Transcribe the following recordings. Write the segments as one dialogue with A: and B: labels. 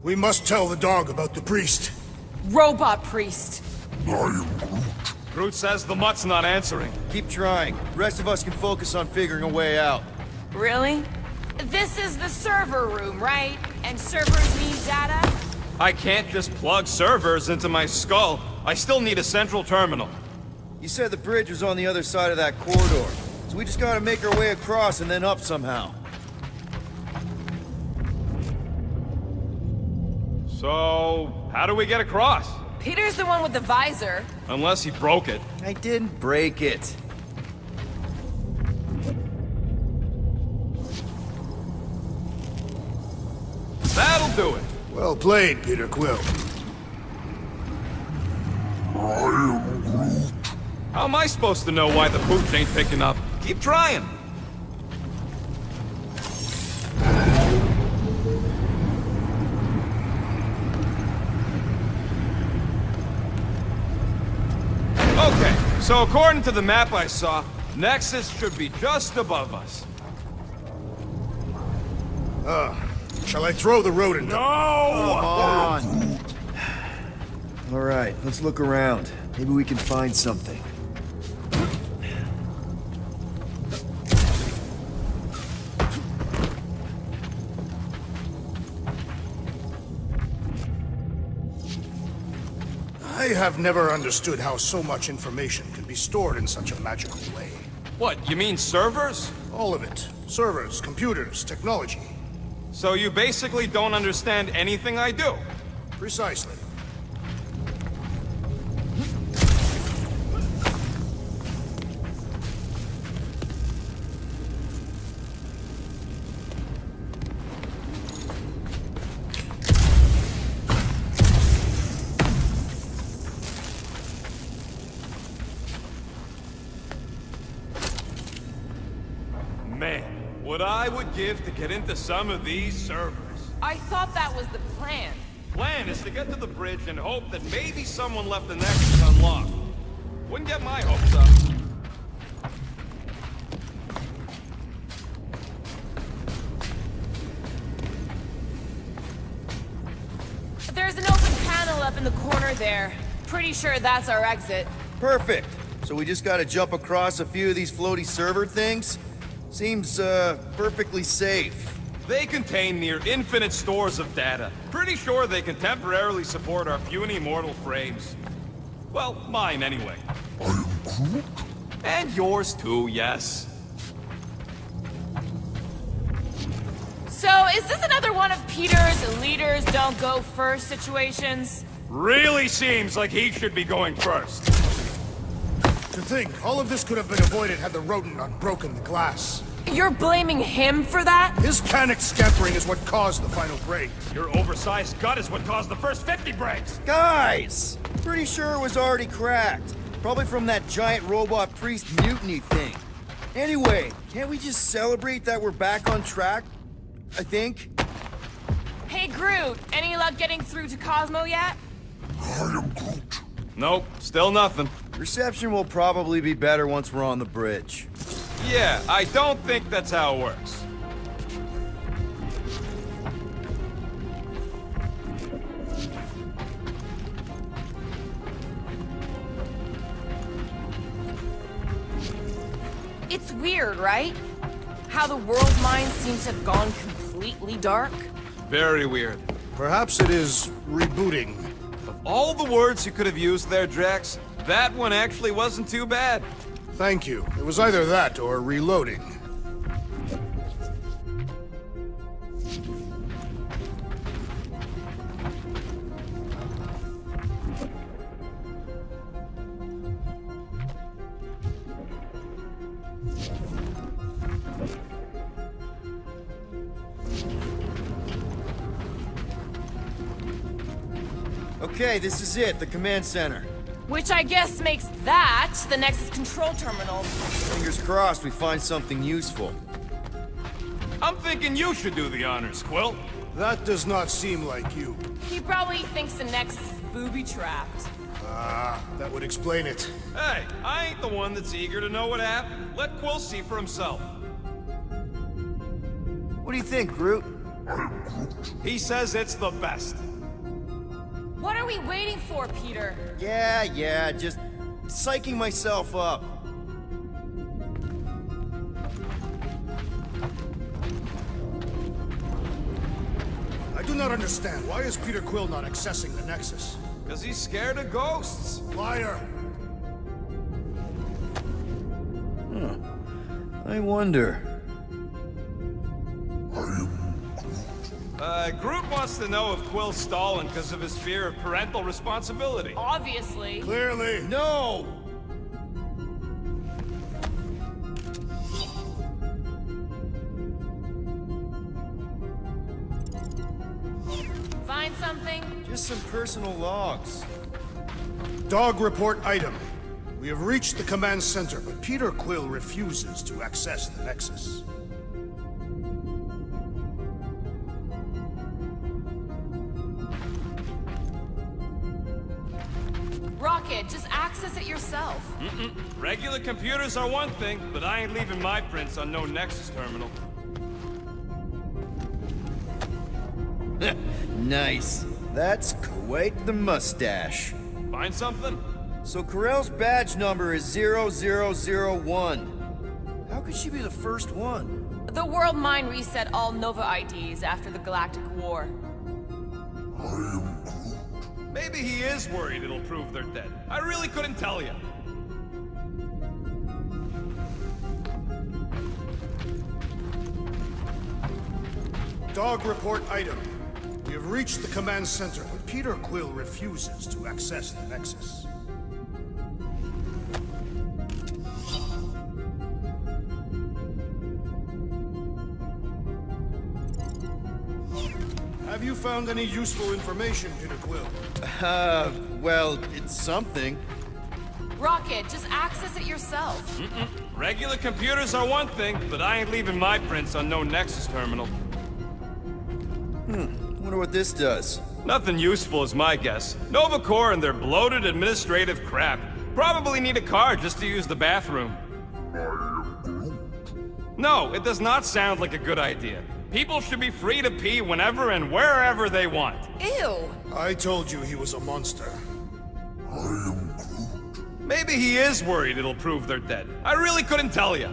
A: We must tell the dog about the priest.
B: Robot priest.
C: I am Groot.
D: Groot says the mutt's not answering.
E: Keep trying. The rest of us can focus on figuring a way out.
B: Really? This is the server room, right? And servers need data?
D: I can't just plug servers into my skull. I still need a central terminal.
E: You said the bridge was on the other side of that corridor, so we just gotta make our way across and then up somehow.
D: So, how do we get across?
B: Peter's the one with the visor.
D: Unless he broke it.
E: I didn't break it.
D: That'll do it.
A: Well played, Peter Quill.
C: I am Groot.
D: How am I supposed to know why the pooch ain't picking up? Keep trying. Okay, so according to the map I saw, Nexus should be just above us.
A: Shall I throw the rodent?
D: No!
E: Come on. All right, let's look around. Maybe we can find something.
A: I have never understood how so much information can be stored in such a magical way.
D: What, you mean servers?
A: All of it. Servers, computers, technology.
D: So you basically don't understand anything I do?
A: Precisely.
D: Man, what I would give to get into some of these servers.
B: I thought that was the plan.
D: Plan is to get to the bridge and hope that maybe someone left the Nexus unlocked. Wouldn't get my hopes up.
B: There's an open panel up in the corner there. Pretty sure that's our exit.
E: Perfect. So we just gotta jump across a few of these floaty server things? Seems, perfectly safe.
D: They contain near infinite stores of data. Pretty sure they can temporarily support our puny mortal frames. Well, mine anyway.
C: I am Groot.
D: And yours too, yes.
B: So, is this another one of Peter's leaders don't go first situations?
D: Really seems like he should be going first.
A: To think, all of this could have been avoided had the rodent not broken the glass.
B: You're blaming him for that?
A: His panicked scampering is what caused the final break.
D: Your oversized gut is what caused the first 50 breaks.
E: Guys! Pretty sure it was already cracked. Probably from that giant robot priest mutiny thing. Anyway, can't we just celebrate that we're back on track? I think.
B: Hey Groot, any luck getting through to Cosmo yet?
C: I am Groot.
D: Nope, still nothing.
E: Reception will probably be better once we're on the bridge.
D: Yeah, I don't think that's how it works.
B: It's weird, right? How the world's mind seems to have gone completely dark.
D: Very weird.
A: Perhaps it is rebooting.
D: Of all the words you could have used there, Drax, that one actually wasn't too bad.
A: Thank you. It was either that or reloading.
E: Okay, this is it, the command center.
B: Which I guess makes that the Nexus control terminal.
E: Fingers crossed we find something useful.
D: I'm thinking you should do the honors, Quill.
A: That does not seem like you.
B: He probably thinks the Nexus is booby-trapped.
A: That would explain it.
D: Hey, I ain't the one that's eager to know what happened. Let Quill see for himself.
E: What do you think, Groot?
D: He says it's the best.
B: What are we waiting for, Peter?
E: Yeah, just psyching myself up.
A: I do not understand. Why is Peter Quill not accessing the Nexus?
D: Because he's scared of ghosts.
A: Liar!
E: I wonder.
D: Groot wants to know if Quill's stalling because of his fear of parental responsibility.
B: Obviously.
A: Clearly.
E: No!
B: Find something?
E: Just some personal logs.
A: Dog report item. We have reached the command center, but Peter Quill refuses to access the Nexus.
B: Rocket, just access it yourself.
D: Regular computers are one thing, but I ain't leaving my prints on no Nexus terminal.
E: Nice. That's quite the mustache.
D: Find something?
E: So Corell's badge number is 0001. How could she be the first one?
B: The world mind reset all Nova IDs after the Galactic War.
D: Maybe he is worried it'll prove they're dead. I really couldn't tell you.
A: Dog report item. We have reached the command center, but Peter Quill refuses to access the Nexus. Have you found any useful information, Peter Quill?
E: Well, it's something.
B: Rocket, just access it yourself.
D: Regular computers are one thing, but I ain't leaving my prints on no Nexus terminal.
E: Wonder what this does.
D: Nothing useful is my guess. Nova Corps and their bloated administrative crap probably need a card just to use the bathroom. No, it does not sound like a good idea. People should be free to pee whenever and wherever they want.
B: Ew.
A: I told you he was a monster.
D: Maybe he is worried it'll prove they're dead. I really couldn't tell you.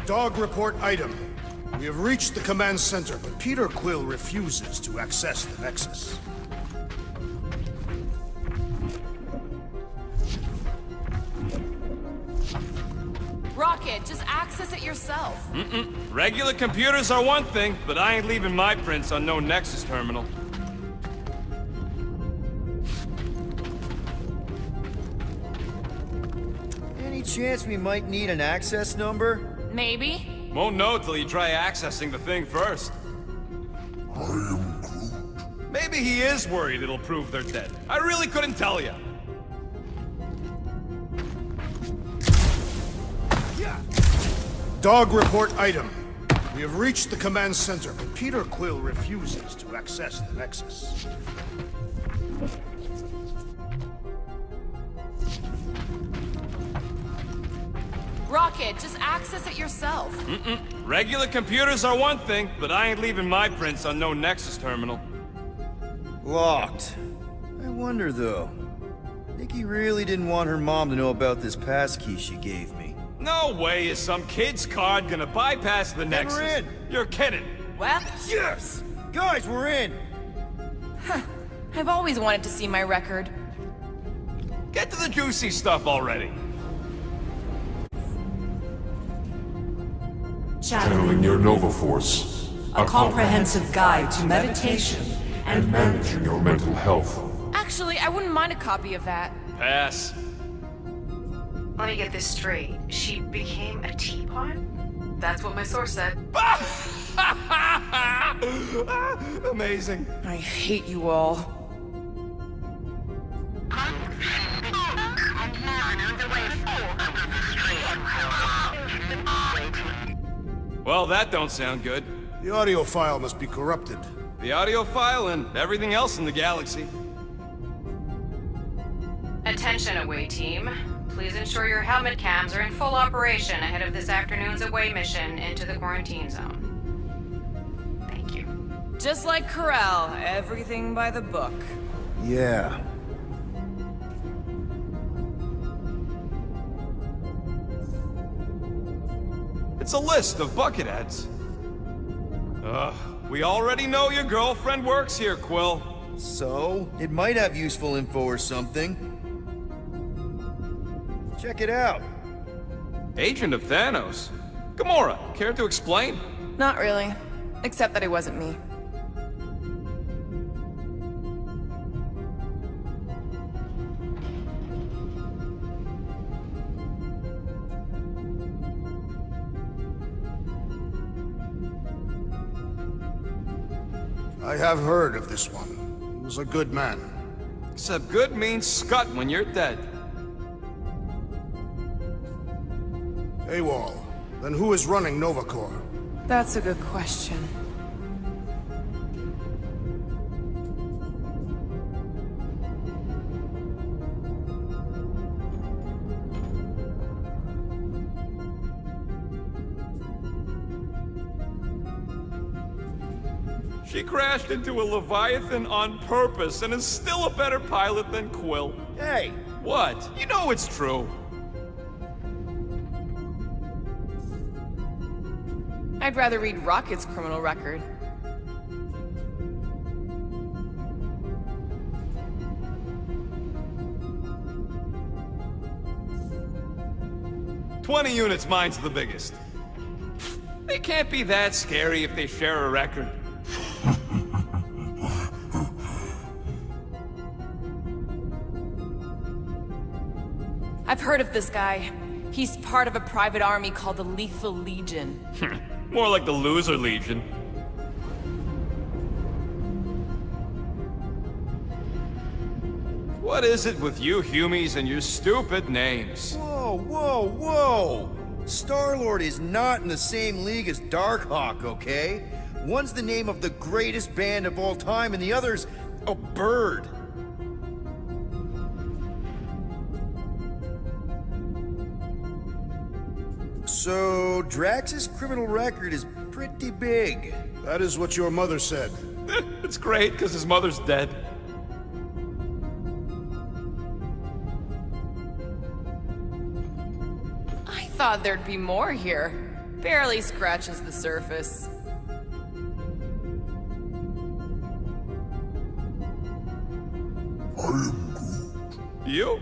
A: Dog report item. We have reached the command center, but Peter Quill refuses to access the Nexus.
B: Rocket, just access it yourself.
D: Regular computers are one thing, but I ain't leaving my prints on no Nexus terminal.
E: Any chance we might need an access number?
B: Maybe.
D: Won't know till you try accessing the thing first. Maybe he is worried it'll prove they're dead. I really couldn't tell you.
A: Dog report item. We have reached the command center, but Peter Quill refuses to access the Nexus.
B: Rocket, just access it yourself.
D: Regular computers are one thing, but I ain't leaving my prints on no Nexus terminal.
E: Locked. I wonder though. Nikki really didn't want her mom to know about this passkey she gave me.
D: No way is some kid's card gonna bypass the Nexus.
E: we're in.
D: You're kidding.
B: Well,
E: Yes! Guys, we're in!
B: I've always wanted to see my record.
D: Get to the juicy stuff already.
C: Channeling your Nova Force.
F: A comprehensive guide to meditation
C: And managing your mental health.
B: Actually, I wouldn't mind a copy of that.
D: Pass.
G: Let me get this straight. She became a teapot? That's what my source said.
D: Amazing.
B: I hate you all.
D: Well, that don't sound good.
A: The audio file must be corrupted.
D: The audio file and everything else in the galaxy.
G: Attention away team. please ensure your helmet cams are in full operation ahead of this afternoon's away mission into the quarantine zone. Thank you.
B: Just like Corral, everything by the book.
E: Yeah.
D: It's a list of bucketheads. We already know your girlfriend works here, Quill.
E: So, it might have useful info or something. Check it out.
D: Agent of Thanos. Gamora, care to explain?
B: Not really. Except that it wasn't me.
A: I have heard of this one. He was a good man.
D: Except good means scut when you're dead.
A: AWOL. Then who is running Nova Corps?
B: That's a good question.
D: She crashed into a Leviathan on purpose and is still a better pilot than Quill.
E: Hey!
D: What? You know it's true.
B: I'd rather read Rocket's criminal record.
D: "20 units, mine's the biggest. They can't be that scary if they share a record.
B: I've heard of this guy. He's part of a private army called the Lethal Legion.
D: More like the Loser Legion. What is it with you humies and your stupid names?
E: Whoa, whoa, whoa! Star-Lord is not in the same league as Darkhawk, okay? One's the name of the greatest band of all time, and the other's a bird. So, Drax's criminal record is pretty big.
A: That is what your mother said.
D: It's great, because his mother's dead.
B: I thought there'd be more here. Barely scratches the surface.
D: You?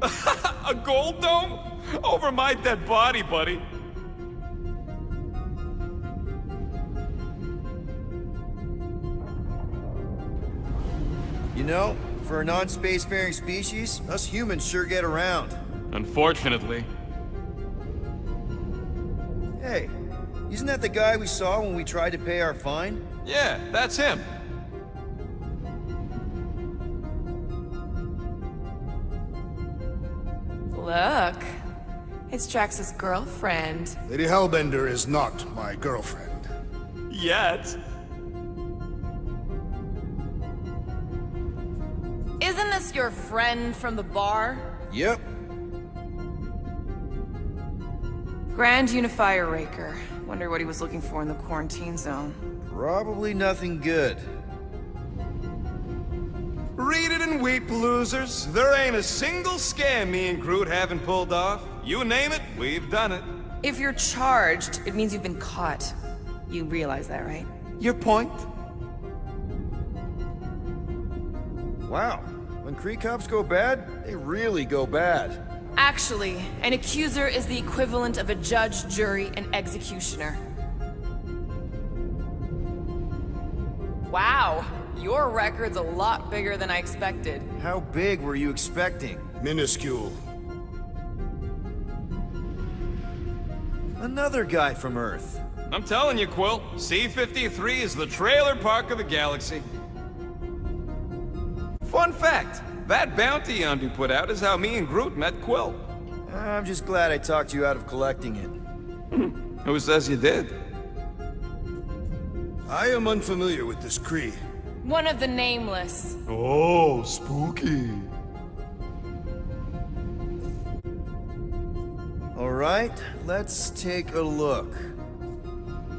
D: A gold dome? Over my dead body, buddy.
E: You know, for a non-spacefaring species, us humans sure get around.
D: Unfortunately.
E: Hey, isn't that the guy we saw when we tried to pay our fine?
D: Yeah, that's him.
B: Look. It's Drax's girlfriend.
A: Lady Hellbender is not my girlfriend.
D: Yet.
B: Isn't this your friend from the bar?
E: Yep.
B: Grand Unifier Raker. Wonder what he was looking for in the quarantine zone.
E: Probably nothing good.
D: Read it and weep, losers. There ain't a single scam me and Groot haven't pulled off. You name it, we've done it.
B: If you're charged, it means you've been caught. You realize that, right?
D: Your point?
E: Wow. When Kree cops go bad, they really go bad.
B: Actually, an accuser is the equivalent of a judge, jury, and executioner. Wow, your record's a lot bigger than I expected.
E: How big were you expecting?
A: Minuscule.
E: Another guy from Earth.
D: I'm telling you, Quill, C-53 is the trailer park of the galaxy. Fun fact, that bounty Yondu put out is how me and Groot met Quill.
E: I'm just glad I talked you out of collecting it.
D: Who says you did?
A: I am unfamiliar with this Kree.
B: One of the Nameless.
C: Oh, spooky.
E: Alright, let's take a look.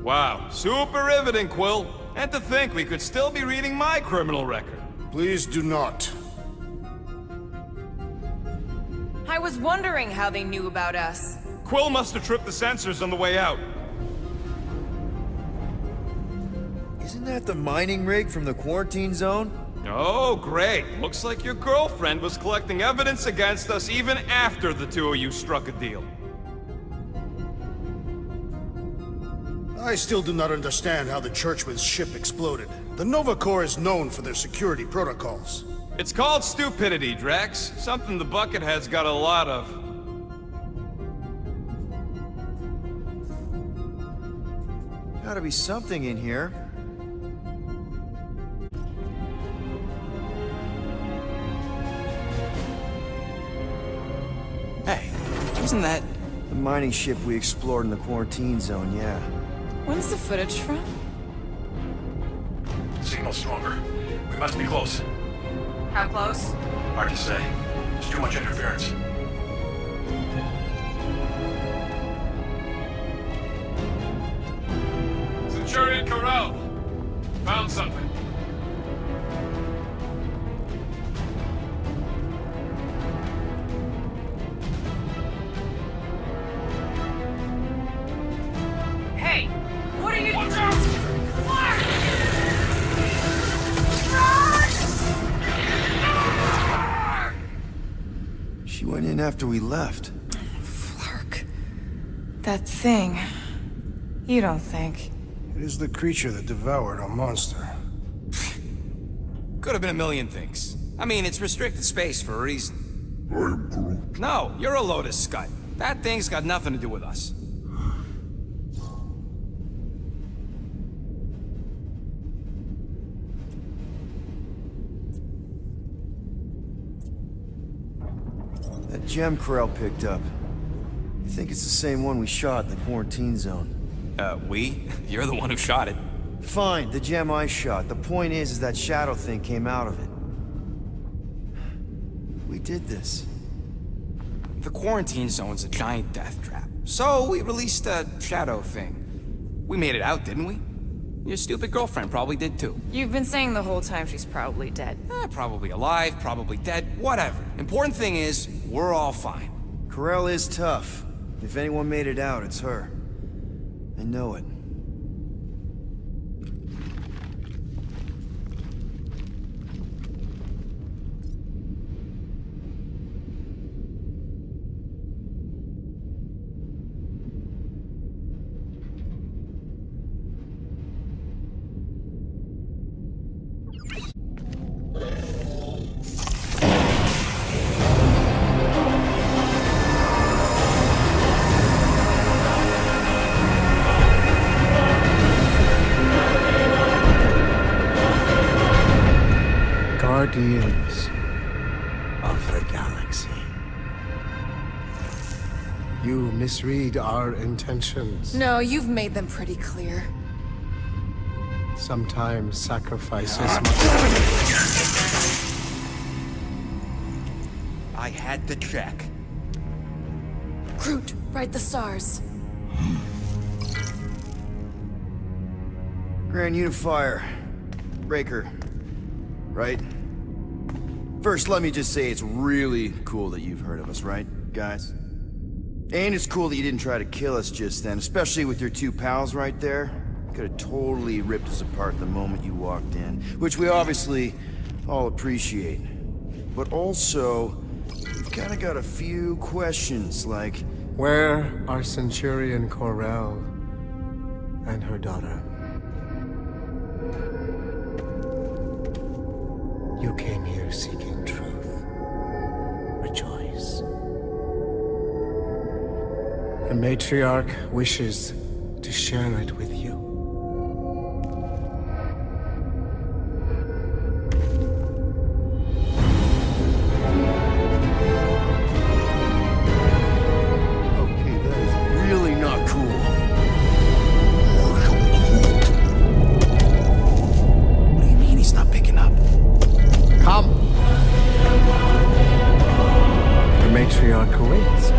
D: Wow, super riveting, Quill. And to think we could still be reading my criminal record.
A: Please do not.
B: I was wondering how they knew about us.
D: Quill must have tripped the sensors on the way out.
E: Isn't that the mining rig from the quarantine zone?
D: Oh, great. Looks like your girlfriend was collecting evidence against us even after the two of you struck a deal.
A: I still do not understand how the Churchman's ship exploded. The Nova Corps is known for their security protocols.
D: It's called stupidity, Drax. Something the Buckethead's got a lot of.
E: Gotta be something in here.
H: Hey, isn't that...
E: The mining ship we explored in the quarantine zone, yeah.
B: When's the footage from?
I: Signal stronger. We must be close.
G: How close?
I: Hard to say. There's too much interference.
C: Centurion Korath! Found something.
G: Hey! What are you...
C: Watch out!
E: She went in after we left.
B: Flark. That thing. You don't think?
A: It is the creature that devoured our monster.
H: Could have been a million things. I mean, it's restricted space for a reason.
C: I'm Groot.
H: No, you're a Lotus Scut. That thing's got nothing to do with us.
E: That gem Corell picked up. I think it's the same one we shot in the quarantine zone.
H: We? You're the one who shot it.
E: Fine, the gem I shot. The point is that shadow thing came out of it. We did this.
H: The quarantine zone's a giant death trap. So we released a shadow thing. We made it out, didn't we? Your stupid girlfriend probably did too.
B: You've been saying the whole time she's probably dead.
H: Probably alive, probably dead, whatever. Important thing is, we're all fine.
E: Corell is tough. If anyone made it out, it's her. I know it.
J: Guardians of the Galaxy. You misread our intentions.
B: No, you've made them pretty clear.
J: Sometimes sacrifices
H: I had to check.
B: Groot, write the stars.
E: Grand Unifier. Breaker. Right? First, let me just say it's really cool that you've heard of us, right, guys? And it's cool that you didn't try to kill us just then, especially with your two pals right there. Could have totally ripped us apart the moment you walked in, which we obviously all appreciate. But also, we've kind of got a few questions, like...
J: Where are Centurion Corell and her daughter? You came here seeking truth. Rejoice. The Matriarch wishes to share it with you.
E: Okay, that is really not cool.
H: What do you mean he's not picking up?
J: Come! The Matriarch awaits.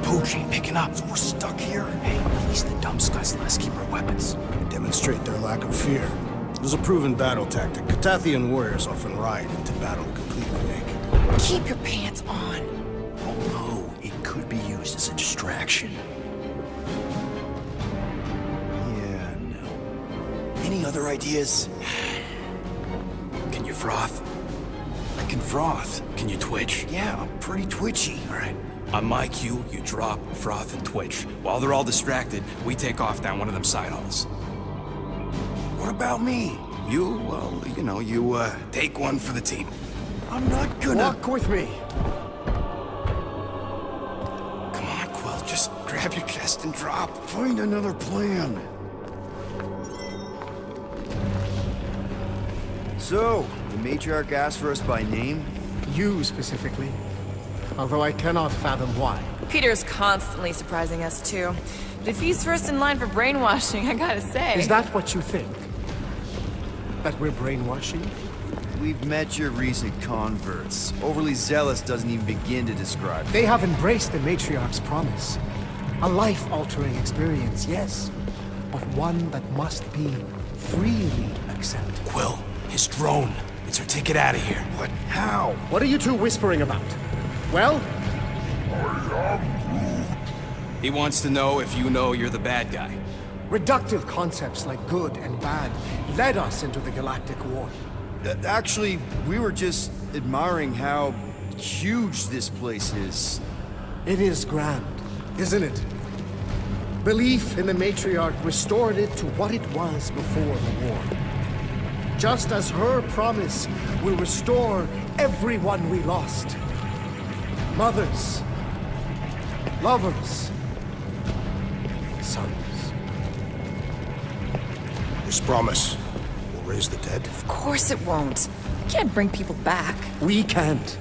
H: Pooch ain't picking up. So we're stuck here. Hey, release the dumb scuds and let's keep our weapons.
A: Demonstrate their lack of fear. It is a proven battle tactic. Katathian warriors often ride into battle completely naked.
B: Keep your pants on.
E: Oh, it could be used as a distraction. Yeah, no. Any other ideas?
H: Can you froth?
E: I can froth.
H: Can you twitch?
E: Yeah, I'm pretty twitchy.
H: All right. On my cue, you drop, froth, and twitch. While they're all distracted, we take off down one of them side halls.
E: What about me?
H: You, well, you know, you, take one for the team.
E: I'm not gonna...
J: Walk with me.
H: Come on, Quill, just grab your chest and drop.
E: Find another plan. So, the Matriarch asked for us by name?
J: You specifically. Although I cannot fathom why.
B: Peter's constantly surprising us, too. But if he's first in line for brainwashing, I gotta say...
J: Is that what you think? That we're brainwashing?
E: We've met your recent converts. Overly zealous doesn't even begin to describe it.
J: They have embraced the Matriarch's promise. A life-altering experience, yes. But one that must be freely accepted.
H: Quill, his drone. It's our ticket out of here.
E: What? How?
J: What are you two whispering about? Well?
H: He wants to know if you know you're the bad guy.
J: Reductive concepts like good and bad led us into the galactic war.
E: Actually, we were just admiring how huge this place is.
J: It is grand, isn't it? Belief in the Matriarch restored it to what it was before the war. Just as her promise will restore everyone we lost. Mothers, lovers, sons.
A: This promise will raise the dead.
B: Of course it won't. You can't bring people back.
J: We can't.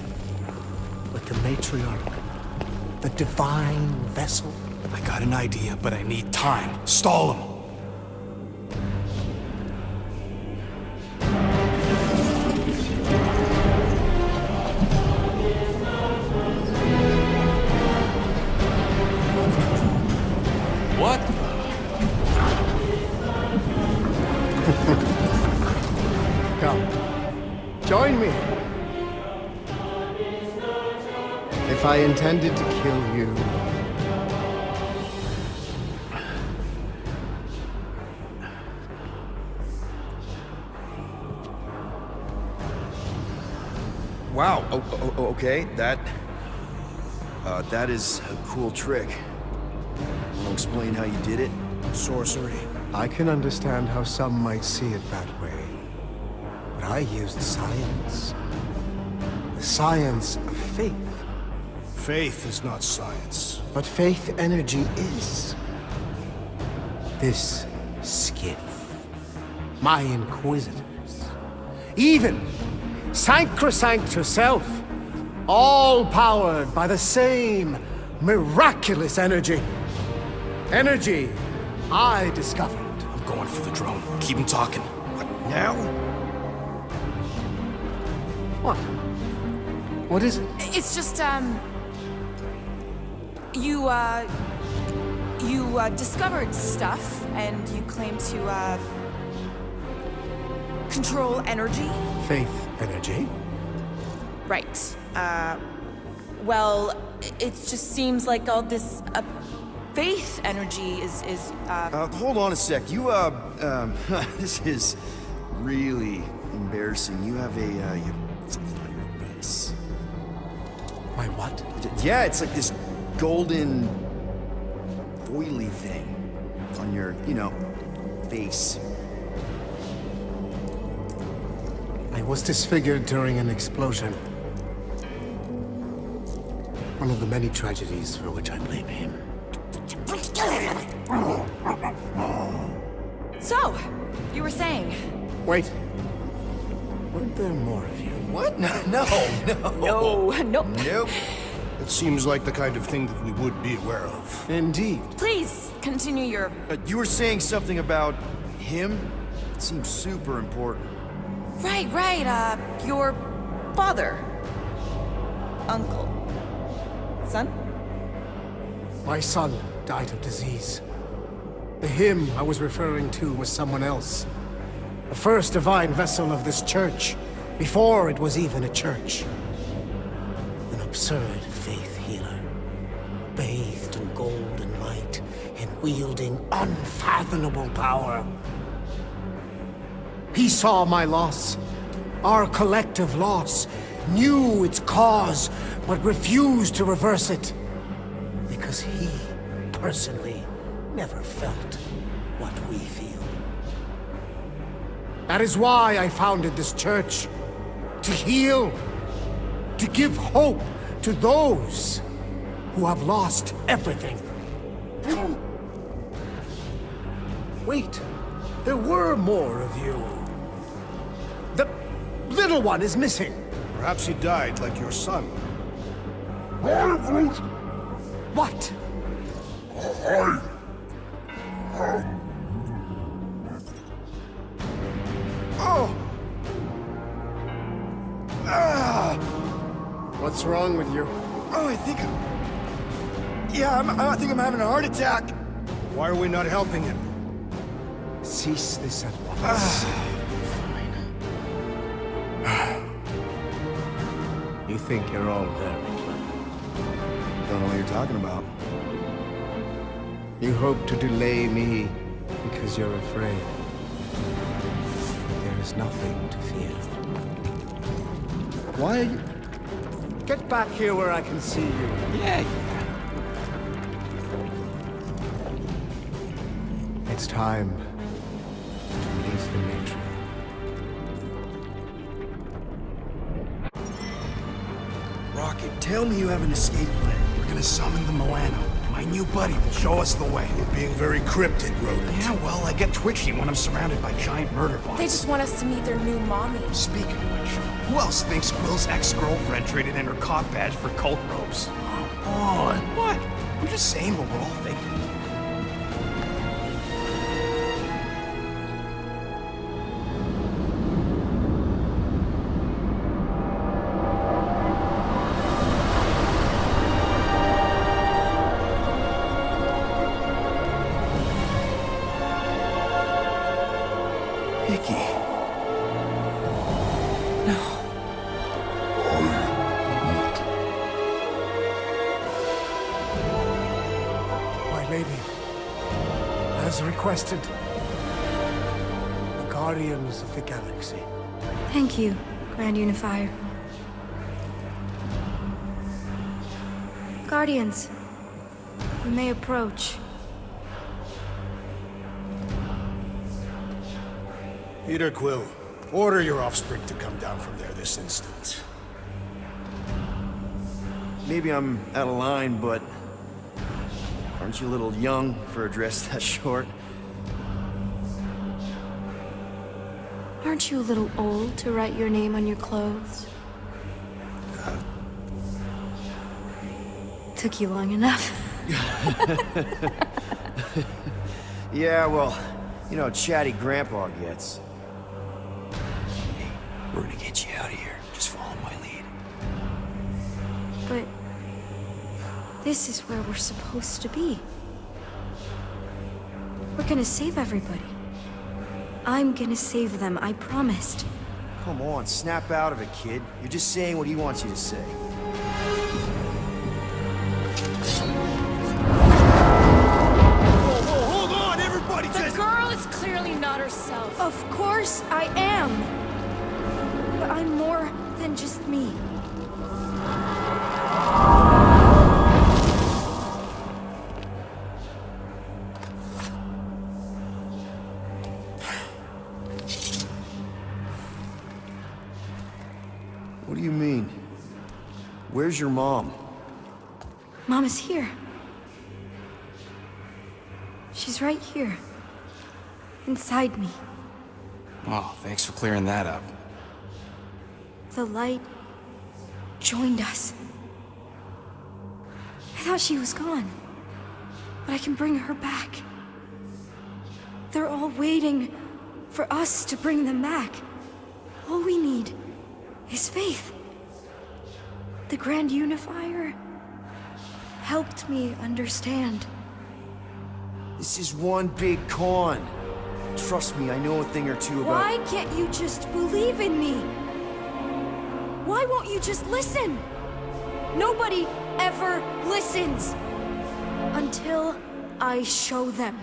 J: But the Matriarch, the divine vessel.
H: I got an idea, but I need time. Stall him. What?
J: Come. Join me. If I intended to kill you...
E: Wow, okay, that is a cool trick. Wanna explain how you did it?
A: Sorcery.
J: I can understand how some might see it that way. But I used science. The science of faith.
A: Faith is not science.
J: But faith energy is. This skiff. My inquisitors. Even Sacrosanct herself. All powered by the same miraculous energy. Energy I discovered.
H: I'm going for the drone. Keep him talking.
E: What, now?
J: What? What is it?
B: It's just, you discovered stuff, and you claim to, control energy?
J: Faith energy?
B: Right. Well, it just seems like all this, faith energy is,
E: Hold on a sec. You, this is really embarrassing. You have you have something on your face.
J: My what?
E: Yeah, it's like this golden, oily thing on your, face.
J: I was disfigured during an explosion. One of the many tragedies for which I blame him.
B: So, you were saying?
J: Wait. Weren't there more of you?
E: What? No.
B: No, nope.
E: Nope.
A: It seems like the kind of thing that we would be aware of.
J: Indeed.
B: Please, continue your...
E: You were saying something about him? It seems super important.
B: Right, your father. Uncle. Son?
J: My son died of disease. The him I was referring to was someone else. The first divine vessel of this church, before it was even a church. An absurd faith healer, bathed in golden light and wielding unfathomable power. He saw my loss, our collective loss, knew its cause, but refused to reverse it. Because he, personally, never felt what we feel. That is why I founded this church. To heal, to give hope to those who have lost everything. Wait, there were more of you. The little one is missing.
A: Perhaps he died like your son.
J: What?
E: Oh!
J: What's wrong with you?
E: Oh, I think I'm having a heart attack.
A: Why are we not helping him?
J: Cease this at once. You think you're all very clever.
E: Don't know what you're talking about.
J: You hope to delay me because you're afraid. There is nothing to fear.
E: Why are you...
J: Get back here where I can see you.
H: Yeah.
J: It's time to leave the Matriarch.
E: Rocket, tell me you have an escape plan.
K: We're gonna summon the Milano. My new buddy will show us the way.
A: You're being very cryptic, Rodent.
K: Yeah, well, I get twitchy when I'm surrounded by giant murder bots.
B: They just want us to meet their new mommy.
K: Speaking of which, who else thinks Quill's ex-girlfriend traded in her cop badge for cult robes? Come on. What? I'm just saying what we're all thinking.
J: As requested, the Guardians of the Galaxy.
L: Thank you, Grand Unifier. Guardians, you may approach.
A: Peter Quill, order your offspring to come down from there this instant.
E: Maybe I'm out of line, but... aren't you a little young for a dress that short?
L: Aren't you a little old to write your name on your clothes? Took you long enough.
E: Yeah, well, you know how chatty Grandpa gets.
K: Hey, we're gonna get you out of here. Just follow my lead.
L: But... this is where we're supposed to be. We're gonna save everybody. I'm gonna save them, I promised.
E: Come on, snap out of it, kid. You're just saying what he wants you to say.
K: Whoa, hold on, everybody!
B: The girl is clearly not herself.
L: Of course I am. But I'm more than just me.
E: What do you mean? Where's your mom?
L: Mom is here. She's right here. Inside me.
H: Oh, thanks for clearing that up.
L: The light joined us. I thought she was gone. But I can bring her back. They're all waiting for us to bring them back. All we need is faith. The Grand Unifier helped me understand.
E: This is one big con. Trust me, I know a thing or two about...
L: Why can't you just believe in me? Why won't you just listen? Nobody ever listens. Until I show them.